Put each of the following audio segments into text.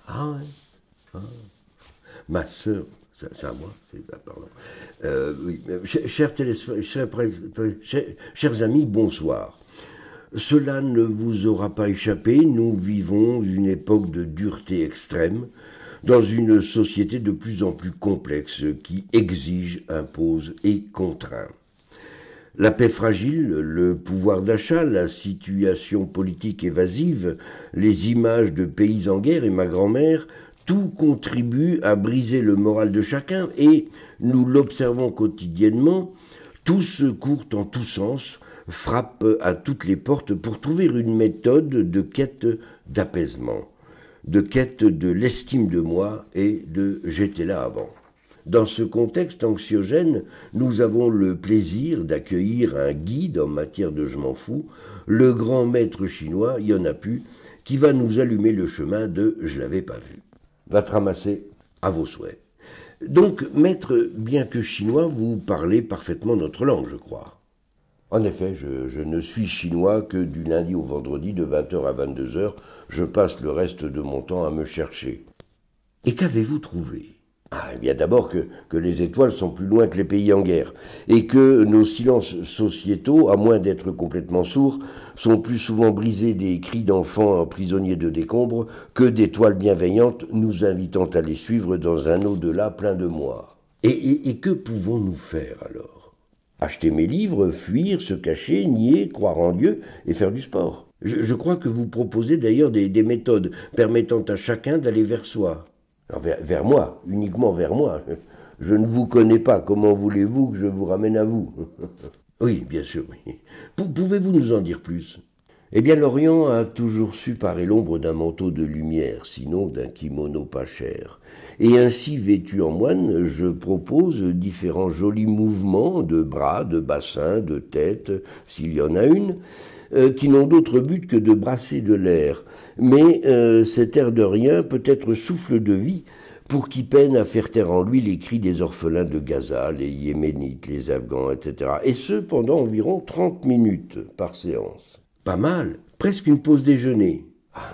Ah ouais. Ah. Ma sœur, c'est à moi, pardon. Oui, chers amis, bonsoir. Cela ne vous aura pas échappé, nous vivons une époque de dureté extrême, dans une société de plus en plus complexe qui exige, impose et contraint. La paix fragile, le pouvoir d'achat, la situation politique évasive, les images de pays en guerre et ma grand-mère, tout contribue à briser le moral de chacun et, nous l'observons quotidiennement, tous courent en tous sens, frappent à toutes les portes pour trouver une méthode de quête d'apaisement, de quête de l'estime de moi et de j'étais là avant. Dans ce contexte anxiogène, nous avons le plaisir d'accueillir un guide en matière de je m'en fous, le grand maître chinois Yonapu, qui va nous allumer le chemin de je l'avais pas vu. Va te ramasser à vos souhaits. Donc, maître, bien que chinois, vous parlez parfaitement notre langue, je crois. En effet, je ne suis chinois que du lundi au vendredi de 20h à 22h. Je passe le reste de mon temps à me chercher. Et qu'avez-vous trouvé ? Ah, eh bien d'abord que les étoiles sont plus loin que les pays en guerre, et que nos silences sociétaux, à moins d'être complètement sourds, sont plus souvent brisés des cris d'enfants prisonniers de décombres que d'étoiles bienveillantes nous invitant à les suivre dans un au-delà plein de moi. Et que pouvons-nous faire alors ? Acheter mes livres, fuir, se cacher, nier, croire en Dieu et faire du sport. Je crois que vous proposez d'ailleurs des méthodes permettant à chacun d'aller vers soi. Alors, vers moi, uniquement vers moi. Je ne vous connais pas, comment voulez-vous que je vous ramène à vous? Oui, bien sûr, oui. Pouvez-vous nous en dire plus? Eh bien, l'Orient a toujours su parer l'ombre d'un manteau de lumière, sinon d'un kimono pas cher. Et ainsi, vêtu en moine, je propose différents jolis mouvements de bras, de bassin, de tête, s'il y en a une, qui n'ont d'autre but que de brasser de l'air. Mais cet air de rien peut être souffle de vie pour qui peine à faire taire en lui les cris des orphelins de Gaza, les Yéménites, les Afghans, etc. Et ce, pendant environ 30 minutes par séance. Pas mal, presque une pause déjeuner.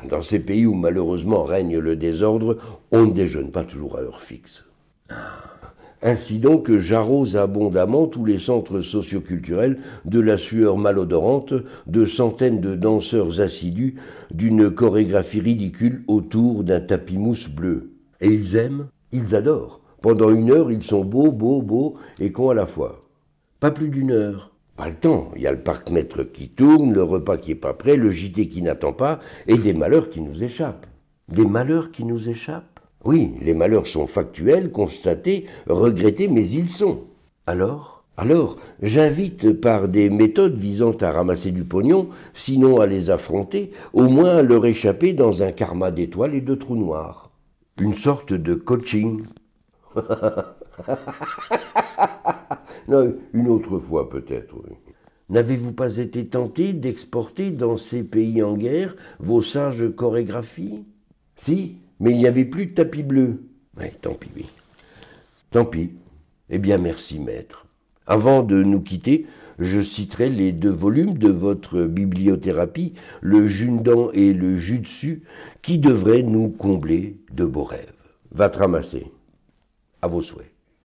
Dans ces pays où malheureusement règne le désordre, on ne déjeune pas toujours à heure fixe. Ainsi donc, j'arrose abondamment tous les centres socioculturels de la sueur malodorante de centaines de danseurs assidus d'une chorégraphie ridicule autour d'un tapis mousse bleu. Et ils aiment, ils adorent. Pendant 1 heure, ils sont beaux et cons à la fois. Pas plus d'1 heure. Pas le temps. Il y a le parc-mètre qui tourne, le repas qui est pas prêt, le JT qui n'attend pas, et des malheurs qui nous échappent. Des malheurs qui nous échappent ? Oui, les malheurs sont factuels, constatés, regrettés, mais ils sont. Alors, j'invite par des méthodes visant à ramasser du pognon, sinon à les affronter, au moins à leur échapper dans un karma d'étoiles et de trous noirs. Une sorte de coaching. Non, une autre fois peut-être, oui. N'avez-vous pas été tenté d'exporter dans ces pays en guerre vos sages chorégraphies ? Si, mais il n'y avait plus de tapis bleu. Oui, tant pis, oui. Tant pis. Eh bien, merci, maître. Avant de nous quitter, je citerai les 2 volumes de votre bibliothérapie, le Jundan et le Jutsu, qui devraient nous combler de beaux rêves. Va te ramasser. À vos souhaits.